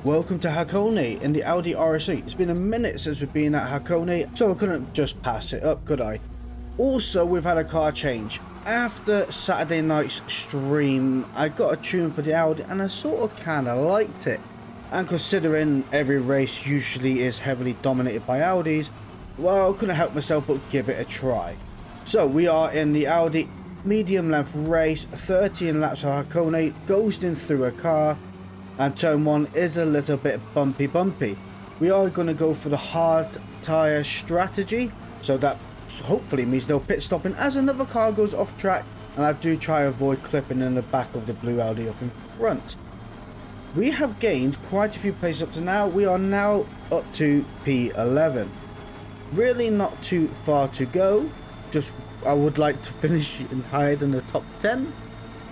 Welcome to Hakone in the Audi RS8. It's been a minute since we've been at Hakone, so I couldn't just pass it up, could I? Also, we've had a car change. After Saturday night's stream, I got a tune for the Audi and I sort of kind of liked it. And considering every race usually is heavily dominated by Audis, well, couldn't help myself but give it a try. So we are in the Audi medium length race, 13 laps of Hakone, ghosting through a car. And turn 1 is a little bit bumpy. We are going to go for the hard tyre strategy, so that hopefully means no pit stopping as another car goes off track, and I do try to avoid clipping in the back of the blue Audi up in front. We have gained quite a few places up to now. We are now up to P11. Really not too far to go, just I would like to finish in higher than the top 10.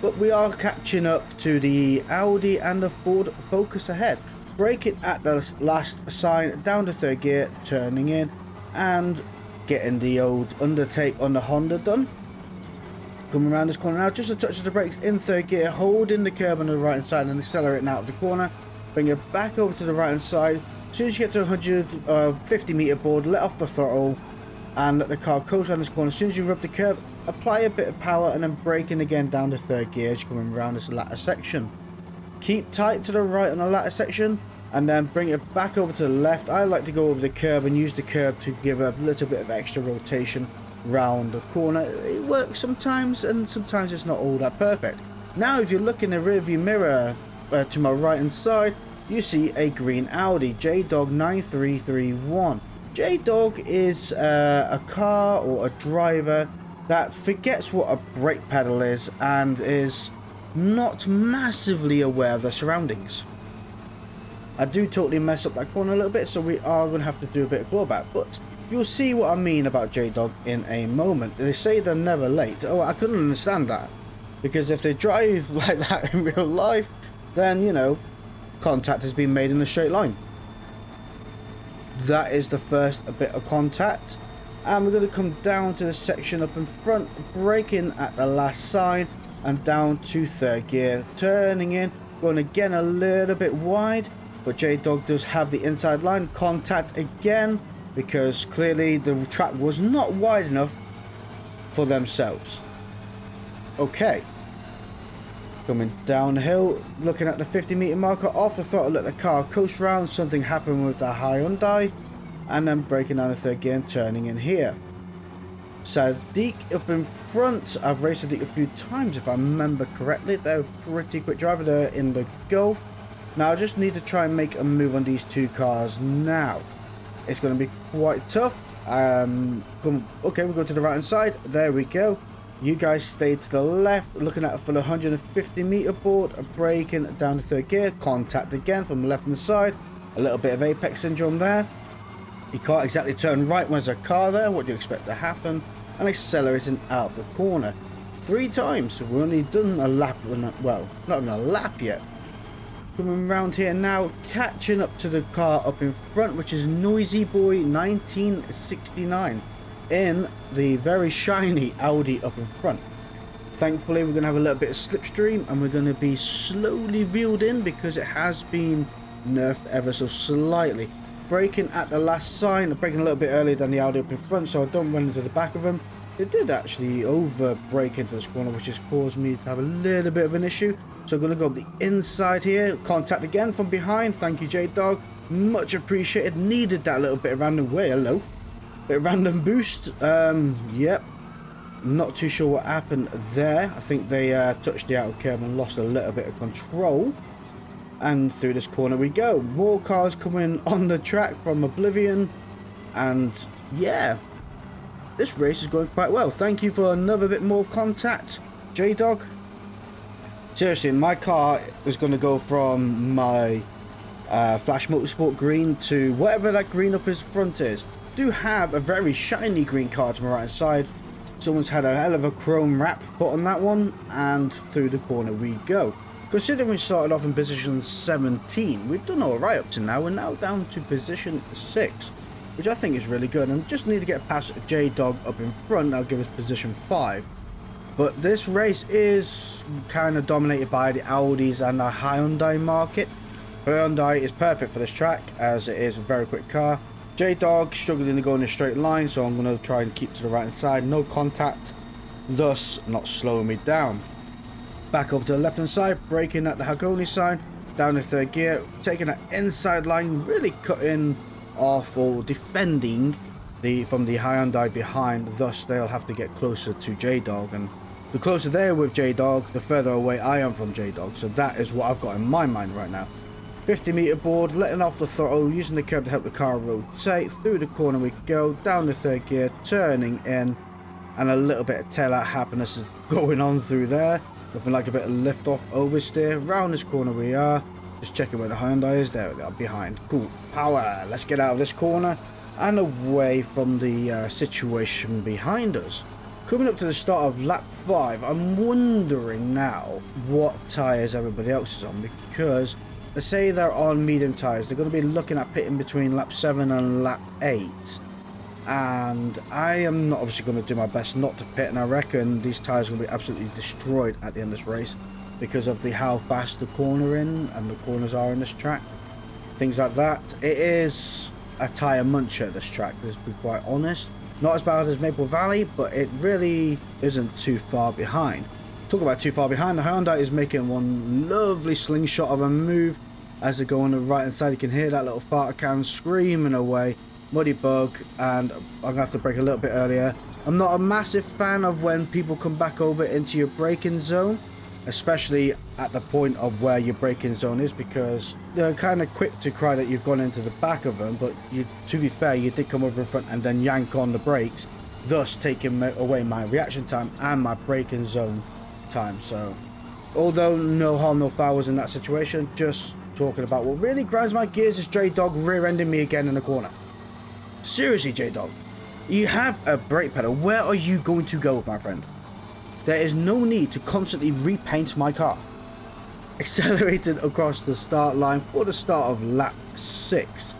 But we are catching up to the Audi and the Ford Focus ahead. Braking at the last sign, down to third gear, turning in, and getting the old undertake on the Honda done. Coming around this corner now, just a touch of the brakes in third gear, holding the curb on the right hand side and accelerating out of the corner. Bring it back over to the right hand side. As soon as you get to 150 meter board, let off the throttle and let the car coast around this corner. As soon as you rub the curb, apply a bit of power and then braking again down to third gear as you're coming around this latter section. Keep tight to the right on the latter section and then bring it back over to the left. I like to go over the curb and use the curb to give a little bit of extra rotation round the corner. It works sometimes and sometimes it's not all that perfect. Now if you look in the rear view mirror to my right hand side, you see a green Audi J920. J-Dog is a car or a driver that forgets what a brake pedal is and is not massively aware of their surroundings. I do totally mess up that corner a little bit, so we are going to have to do a bit of clawback, but you'll see what I mean about J-Dog in a moment. They say they're never late. Oh, I couldn't understand that, because if they drive like that in real life, then, you know, contact has been made in a straight line. That is the first bit of contact, and we're going to come down to the section up in front, braking at the last sign and down to third gear, turning in, going again a little bit wide, but J-Dog does have the inside line. Contact again because clearly the track was not wide enough for themselves. Okay, coming downhill, looking at the 50 meter marker, off the throttle, let the car coast round. Something happened with the Hyundai, and then braking down the third gear and turning in here. Sadiq up in front. I've raced Sadiq a few times if I remember correctly. They're a pretty quick driver. They're in the Gulf. Now I just need to try and make a move on these two cars now. It's going to be quite tough. Okay, we'll go to the right hand side. There we go. You guys stay to the left, looking at a full 150 meter board, braking down to third gear, contact again from the left hand side. A little bit of apex syndrome there. You can't exactly turn right when there's a car there. What do you expect to happen? And accelerating out of the corner 3 times. So we've only done a lap, well, not even a lap yet. Coming around here now, catching up to the car up in front, which is Noisy Boy 1969 in the very shiny Audi up in front. Thankfully, we're going to have a little bit of slipstream and we're going to be slowly reeled in because it has been nerfed ever so slightly. Braking at the last sign, braking a little bit earlier than the Audi up in front so I don't run into the back of them. It did actually over brake into this corner, which has caused me to have a little bit of an issue. So I'm going to go up the inside here, contact again from behind. Thank you, J-Dog, much appreciated. Needed that little bit of random way. Hello, bit of random boost. Yep, not too sure what happened there. I think they touched the outer curb and lost a little bit of control. And through this corner we go. More cars coming on the track from Oblivion, and yeah, this race is going quite well. Thank you for another bit more contact, J-Dog. Seriously, my car is going to go from my Flash Motorsport green to whatever that green up his front is. Do have a very shiny green car to my right side. Someone's had a hell of a chrome wrap put on that one, and through the corner we go. Considering we started off in position 17, we've done alright up to now. We're now down to position 6, which I think is really good, and just need to get past J-Dog up in front. That'll give us position 5. But this race is kind of dominated by the Audis and the Hyundai market. Hyundai is perfect for this track as it is a very quick car. J-Dog struggling to go in a straight line, so I'm going to try and keep to the right hand side, no contact, thus not slowing me down. Back over to the left hand side, braking at the Hakone side, down to third gear, taking that inside line, really cutting off or defending from the Hyundai behind, thus they'll have to get closer to J-Dog, and the closer they are with J-Dog, the further away I am from J-Dog, so that is what I've got in my mind right now. 50-meter board, letting off the throttle, using the curb to help the car rotate. Through the corner we go, down the third gear, turning in, and a little bit of tail-out happiness is going on through there. Nothing like a bit of lift-off oversteer. Round this corner we are, just checking where the Hyundai is. There we are, behind. Cool, power. Let's get out of this corner and away from the situation behind us. Coming up to the start of lap 5, I'm wondering now what tyres everybody else is on, because let's say they're on medium tyres, they're going to be looking at pitting between lap 7 and lap 8, and I am not obviously going to do my best not to pit, and I reckon these tyres are going to be absolutely destroyed at the end of this race because of how fast the cornering and the corners are in this track, things like that. It is a tyre muncher, this track, let's be quite honest. Not as bad as Maple Valley, but it really isn't too far behind. Talk about too far behind, the Hyundai is making one lovely slingshot of a move as they go on the right hand side. You can hear that little fart can screaming away. Muddy bug, and I'm gonna have to brake a little bit earlier. I'm not a massive fan of when people come back over into your braking zone, especially at the point of where your braking zone is, because they're kind of quick to cry that you've gone into the back of them, but to be fair, you did come over in front and then yank on the brakes, thus taking away my reaction time and my braking zone time. So although no harm no foul was in that situation, just talking about what really grinds my gears is J-Dog rear-ending me again in the corner. Seriously, J-Dog, you have a brake pedal, where are you going to go, my friend? There is no need to constantly repaint my car. Accelerated across the start line for the start of lap 6.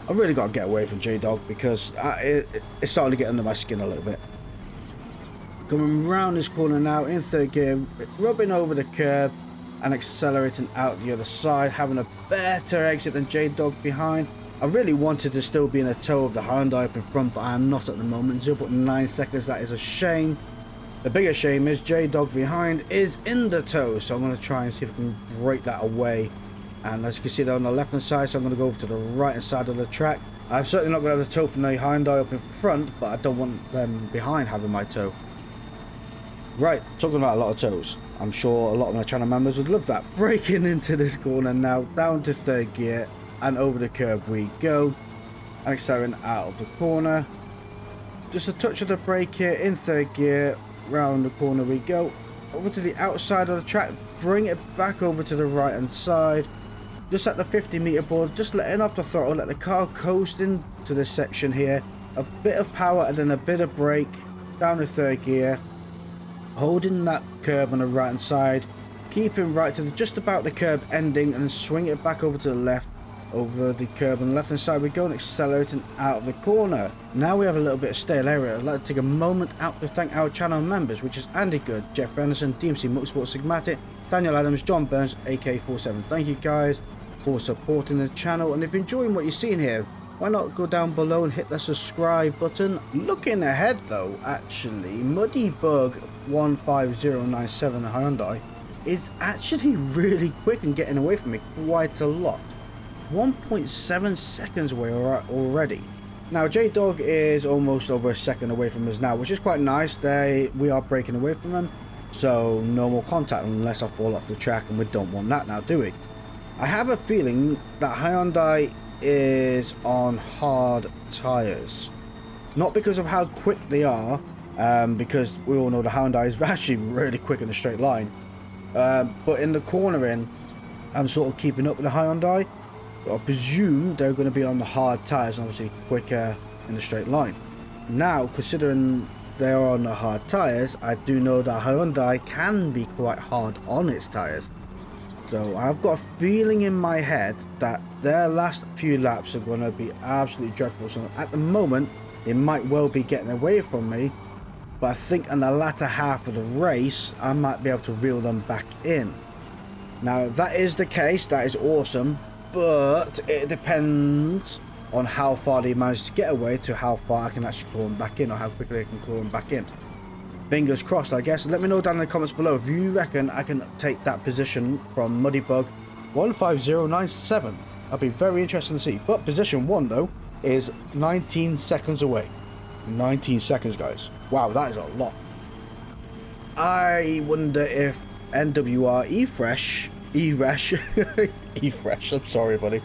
I really got to get away from J-Dog because it's starting to get under my skin a little bit. Coming round this corner now in third gear, rubbing over the curb and accelerating out the other side, having a better exit than J-Dog behind. I really wanted to still be in a tow of the Hyundai up in front, but I am not at the moment. 0.9 seconds, that is a shame. The bigger shame is J-Dog behind is in the tow, so I'm going to try and see if I can break that away. And as you can see, they're on the left hand side, so I'm going to go over to the right hand side of the track. I'm certainly not going to have the tow from the Hyundai up in front, but I don't want them behind having my tow. Right, talking about a lot of tows, I'm sure a lot of my channel members would love that. Breaking into this corner now, down to third gear, and over the curb we go, and accelerating out of the corner. Just a touch of the brake here in third gear, round the corner we go, over to the outside of the track, bring it back over to the right hand side, just at the 50-meter board, just letting off the throttle, let the car coast into this section here, a bit of power and then a bit of brake, down the third gear, holding that curb on the right hand side, keeping right to just about the curb ending, and then swing it back over to the left. Over the curb on the left hand side we go, and accelerating out of the corner. Now we have a little bit of stale area. I'd like to take a moment out to thank our channel members, which is Andy Good, Jeff Anderson, DMC Motorsport Sigmatic, Daniel Adams, John Burns, AK47. Thank you guys for supporting the channel, and if you're enjoying what you're seeing here, why not go down below and hit the subscribe button. Looking ahead though, actually, Muddy Bug 15097 Hyundai is actually really quick and getting away from me quite a lot. 1.7 seconds away already. Now J-Dog is almost over a second away from us now, which is quite nice. We are breaking away from them, so no more contact unless I fall off the track, and we don't want that now, do we? I have a feeling that Hyundai is on hard tyres, not because of how quick they are, because we all know the Hyundai is actually really quick in a straight line, but in the cornering I'm sort of keeping up with the Hyundai. I presume they're going to be on the hard tyres and obviously quicker in the straight line. Now, considering they are on the hard tyres, I do know that Hyundai can be quite hard on its tyres. So I've got a feeling in my head that their last few laps are going to be absolutely dreadful. So at the moment, they might well be getting away from me, but I think in the latter half of the race, I might be able to reel them back in. Now, that is the case. That is awesome. But it depends on how far they manage to get away to how far I can actually claw them back in, or how quickly I can claw them back in. Fingers crossed, I guess. Let me know down in the comments below if you reckon I can take that position from Muddybug 15097. I'll be very interested to see. But position 1, though, is 19 seconds away. 19 seconds, guys. Wow, that is a lot. I wonder if NWR eFresh, I'm sorry, buddy,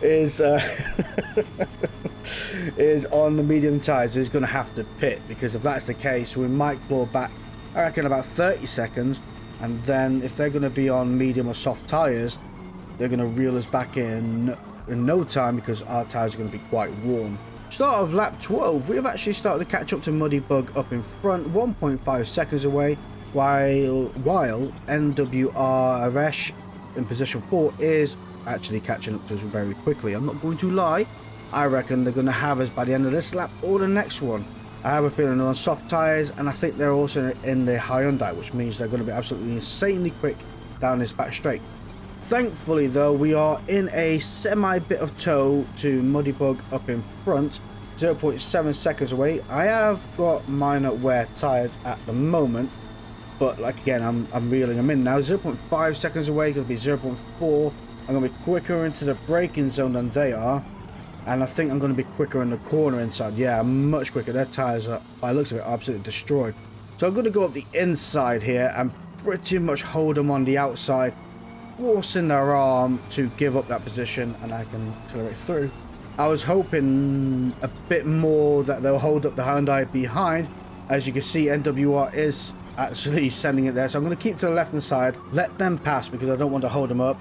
is is on the medium tires. Is going to have to pit, because if that's the case, we might claw back, I reckon, about 30 seconds, and then if they're going to be on medium or soft tires, they're going to reel us back in no time, because our tires are going to be quite warm. Start of lap 12, we have actually started to catch up to Muddybug up in front, 1.5 seconds away, while NWRRS in position 4 is actually catching up to us very quickly. I'm not going to lie, I reckon they're going to have us by the end of this lap or the next one. I have a feeling they're on soft tyres, and I think they're also in the Hyundai, which means they're going to be absolutely insanely quick down this back straight. Thankfully, though, we are in a semi bit of tow to Muddybug up in front, 0.7 seconds away. I have got minor wear tyres at the moment, but like again, I'm reeling them in now. 0.5 seconds away, going to be 0.4. I'm going to be quicker into the braking zone than they are, and I think I'm going to be quicker in the corner inside. Yeah, much quicker. Their tyres are, by the looks of it, absolutely destroyed. So I'm going to go up the inside here and pretty much hold them on the outside, forcing their arm to give up that position, and I can accelerate through. I was hoping a bit more that they'll hold up the Hyundai behind. As you can see, NWR is actually sending it there, so I'm going to keep to the left hand side, let them pass, because I don't want to hold them up.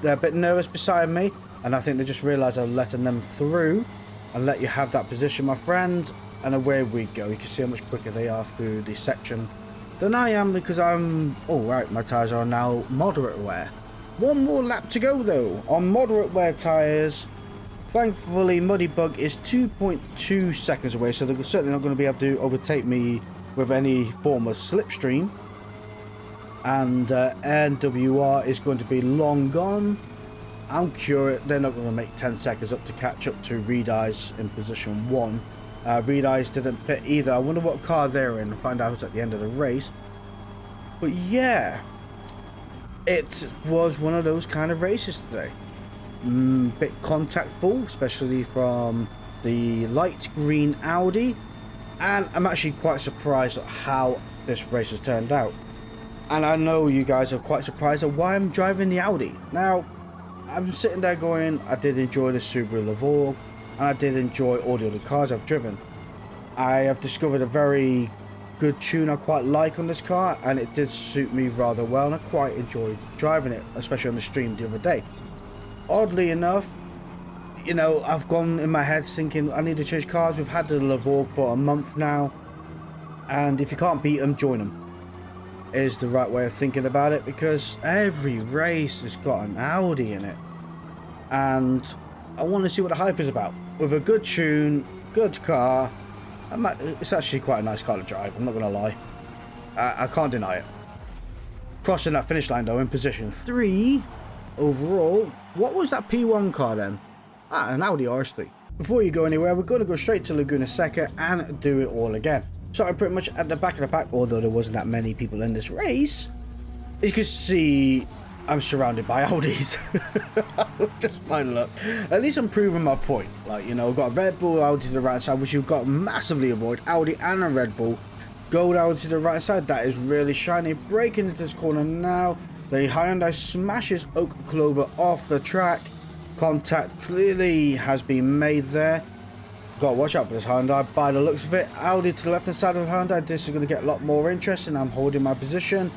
They're a bit nervous beside me, and I think they just realised I'm letting them through and let you have that position, my friend, and away we go. You can see how much quicker they are through the section than I am, because I'm... oh right, my tyres are now moderate wear. One more lap to go, though, on moderate wear tyres. Thankfully, Muddybug is 2.2 seconds away, so they're certainly not going to be able to overtake me with any form of slipstream. And NWR is going to be long gone. I'm curious, they're not going to make 10 seconds up to catch up to Red Eyes in position 1. Red Eyes didn't pit either. I wonder what car they're in, find out at the end of the race. But yeah, it was one of those kind of races today. Bit contactful, especially from the light green Audi, and I'm actually quite surprised at how this race has turned out. And I know you guys are quite surprised at why I'm driving the Audi. Now, I'm sitting there going, I did enjoy the Subaru Levorg, and I did enjoy all the other cars I've driven. I have discovered a very good tune I quite like on this car, and it did suit me rather well, and I quite enjoyed driving it, especially on the stream the other day. Oddly enough, you know, I've gone in my head thinking I need to change cars. We've had the Levorg for a month now, and if you can't beat them, join them is the right way of thinking about it, because every race has got an Audi in it, and I want to see what the hype is about. With a good tune, good car, it's actually quite a nice car to drive, I'm not going to lie. I can't deny it. Crossing that finish line, though, in position 3 overall. What was that P1 car then? An Audi RS3. Before you go anywhere, we're going to go straight to Laguna Seca and do it all again. So I'm pretty much at the back of the pack, although there wasn't that many people in this race. You can see I'm surrounded by Audis. Just by luck. At least I'm proving my point. Like, you know, I've got a Red Bull Audi to the right side, which you've got to massively avoid. Audi and a Red Bull. Go down to the right side. That is really shiny. Breaking into this corner now. The Hyundai smashes Oak Clover off the track. Contact clearly has been made there. Got to watch out for this Hyundai by the looks of it. Audi to the left hand side of the Hyundai. This is going to get a lot more interesting. I'm holding my position,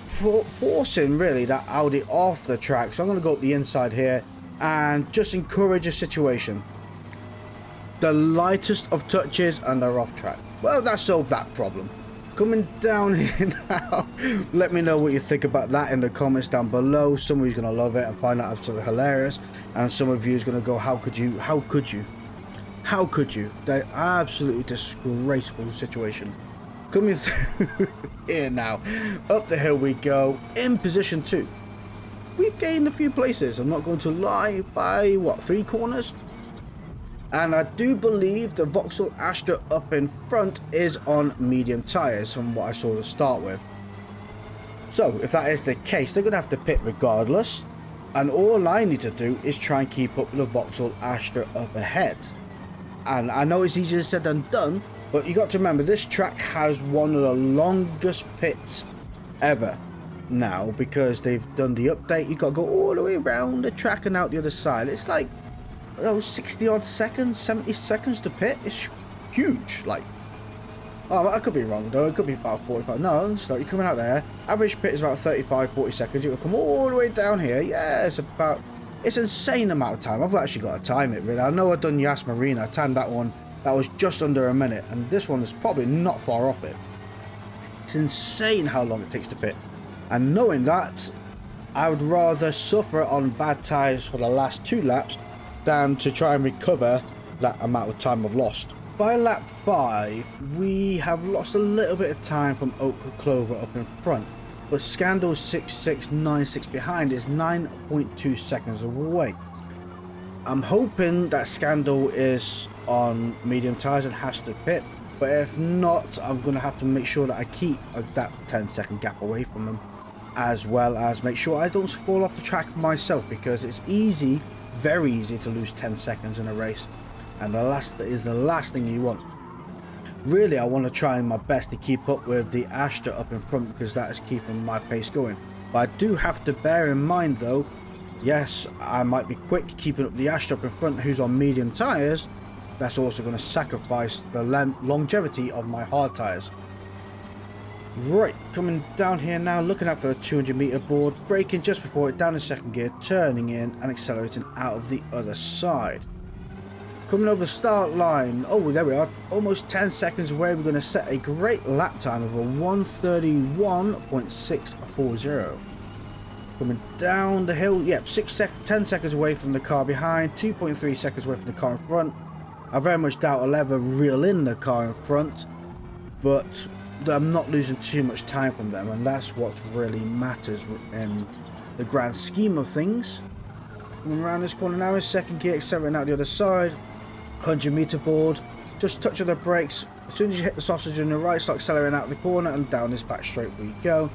forcing really that Audi off the track. So I'm going to go up the inside here and just encourage a situation. The lightest of touches and they're off track. Well, that solved that problem. Coming down here now, let me know what you think about that in the comments down below. Some of you are going to love it and find that absolutely hilarious, and some of you is going to go, how could you, how could you, how could you? The absolutely disgraceful situation. Coming through here now, up the hill we go in position 2. we've gained a few places. I'm not going to lie, by what, 3 corners? And I do believe the Vauxhall Astra up in front is on medium tyres from what I saw to start with. So if that is the case, they're going to have to pit regardless. And all I need to do is try and keep up with the Vauxhall Astra up ahead. And I know it's easier said than done, but you got to remember this track has one of the longest pits ever now, because they've done the update. You got to go all the way around the track and out the other side. It's like 60 odd seconds, 70 seconds to pit. It's huge. Like, oh, I could be wrong though, it could be about 45. No, it's not. You're coming out there, average pit is about 35-40 seconds. You'll come all the way down here. Yeah, it's an insane amount of time. I've actually got to time it really. I know I've done Yas Marina, I timed that one. That was just under a minute, and this one is probably not far off it. It's insane how long it takes to pit. And knowing that, I would rather suffer on bad tyres for the last 2 laps than to try and recover that amount of time I've lost. By lap 5, we have lost a little bit of time from Oak Clover up in front, but Scandal 6696 behind is 9.2 seconds away. I'm hoping that Scandal is on medium tyres and has to pit, but if not, I'm going to have to make sure that I keep that 10-second gap away from them, as well as make sure I don't fall off the track myself, because it's easy, very easy to lose 10 seconds in a race, and the last thing you want. Really, I want to try my best to keep up with the Astra up in front, because that is keeping my pace going. But I do have to bear in mind though, yes, I might be quick keeping up the Astra up in front who's on medium tyres. That's also going to sacrifice the longevity of my hard tyres. Right, coming down here now, looking out for a 200 meter board, braking just before it down in second gear, turning in and accelerating out of the other side. Coming over the start line, oh there we are, almost 10 seconds away. We're going to set a great lap time of a 1:31.640. Coming down the hill, yep, 10 seconds away from the car behind, 2.3 seconds away from the car in front. I very much doubt I'll ever reel in the car in front, but I'm not losing too much time from them, and that's what really matters in the grand scheme of things. Coming around this corner now in second gear, accelerating out the other side, 100 meter board, just touch of the brakes. As soon as you hit the sausage on the right, start accelerating out the corner, and down this back straight we go.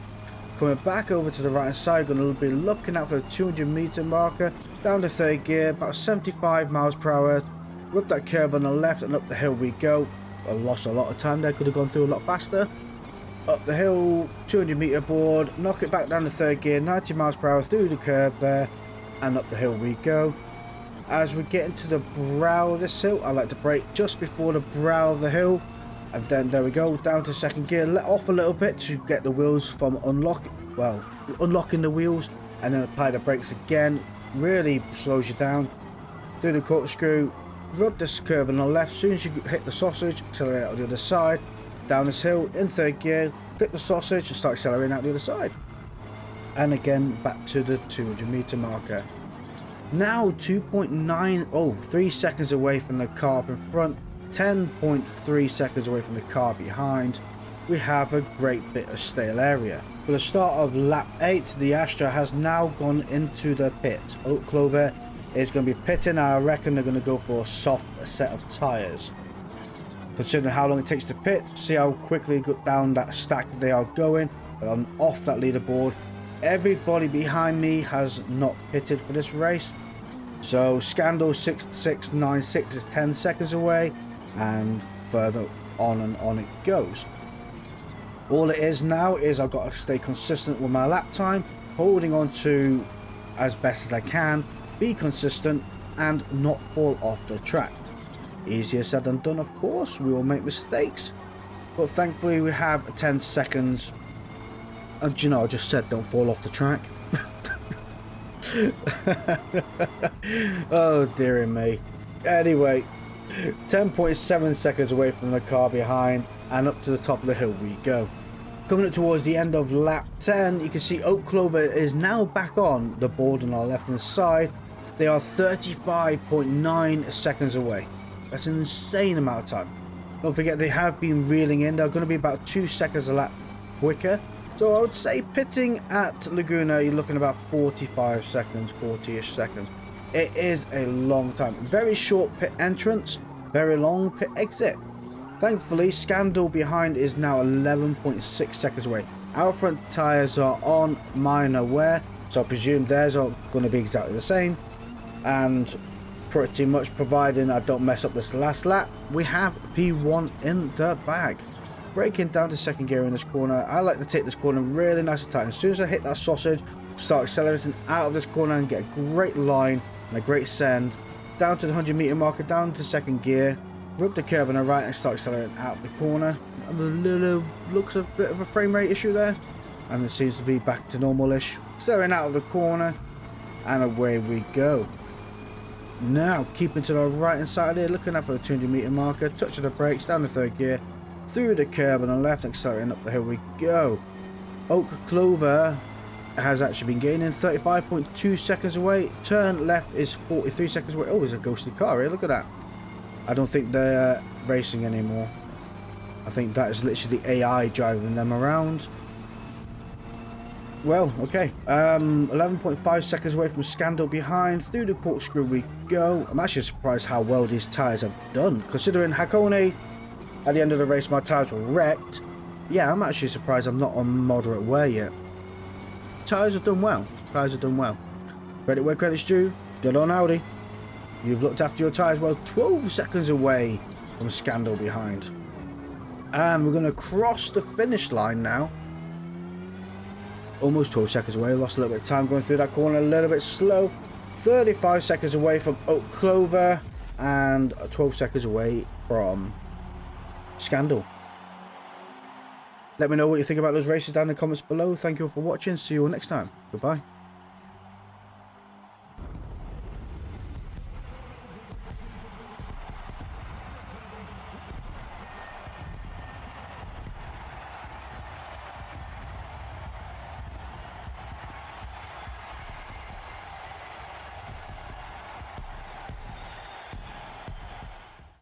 Coming back over to the right side, going to be looking out for the 200 meter marker, down to third gear, about 75 miles per hour, rub that curb on the left and up the hill we go. I lost a lot of time there, could have gone through a lot faster. Up the hill, 200 meter board, knock it back down to third gear, 90 miles per hour through the curb there, and up the hill we go. As we get into the brow of this hill, I like to brake just before the brow of the hill, and then there we go, down to second gear, let off a little bit to get the wheels from unlocking the wheels, and then apply the brakes again. Really slows you down. Do the corkscrew, rub this curb on the left. As soon as you hit the sausage, accelerate out the other side, down this hill in third gear, click the sausage and start accelerating out the other side, and again back to the 200 meter marker. Now 3 seconds away from the car up in front, 10.3 seconds away from the car behind. We have a great bit of stale area. For the start of lap 8, the Astra has now gone into the pit. Oak Clover is going to be pitting. I reckon they're going to go for a soft set of tyres. Considering how long it takes to pit, see how quickly down that stack they are going, off that leaderboard. Everybody behind me has not pitted for this race. So Scandal 6696 is 10 seconds away, and further on and on it goes. All it is now is I've got to stay consistent with my lap time, holding on to as best as I can, be consistent and not fall off the track. Easier said than done, of course. We will make mistakes, but thankfully we have 10 seconds. And you know, I just said don't fall off the track. Oh dearie me. Anyway, 10.7 seconds away from the car behind, and up to the top of the hill we go. Coming up towards the end of lap 10, you can see Oak Clover is now back on the board on our left hand side. They are 35.9 seconds away. That's an insane amount of time. Don't forget they have been reeling in. They're going to be about 2 seconds a lap quicker, So I would say pitting at Laguna, you're looking about 45 seconds, 40-ish seconds. It is a long time. Very short pit entrance, very long pit exit. Thankfully, Scandal behind is now 11.6 seconds away. Our front tyres are on minor wear, so I presume theirs are going to be exactly the same. And pretty much, providing I don't mess up this last lap, we have P1 in the bag. Braking down to second gear in this corner. I like to take this corner really nice and tight. As soon as I hit that sausage, start accelerating out of this corner and get a great line and a great send. Down to the 100-meter marker, down to second gear. Rub the curb on the right and start accelerating out of the corner. Looks a bit of a frame rate issue there. And it seems to be back to normal-ish. Accelerating out of the corner. And away we go. Now, keeping to the right hand side here, looking out for the 200-meter marker. Touch of the brakes, down to third gear. Through the curb on the left, accelerating up the hill we go. Oak Clover has actually been gaining 35.2 seconds away. Turn left is 43 seconds away. Oh, there's a ghosted car here, look at that. I don't think they're racing anymore. I think that is literally AI driving them around. Well, okay. 11.5 seconds away from Scandal behind. Through the corkscrew we go. I'm actually surprised how well these tyres have done. Considering Hakone, at the end of the race, my tyres were wrecked. Yeah, I'm actually surprised I'm not on moderate wear yet. Tyres have done well. Tyres have done well. Credit where credit's due. Good on Audi. You've looked after your tyres well. 12 seconds away from Scandal behind. And we're going to cross the finish line now. Almost 12 seconds away. Lost a little bit of time going through that corner. A little bit slow. 35 seconds away from Oak Clover. And 12 seconds away from Scandal. Let me know what you think about those races down in the comments below. Thank you all for watching. See you all next time. Goodbye.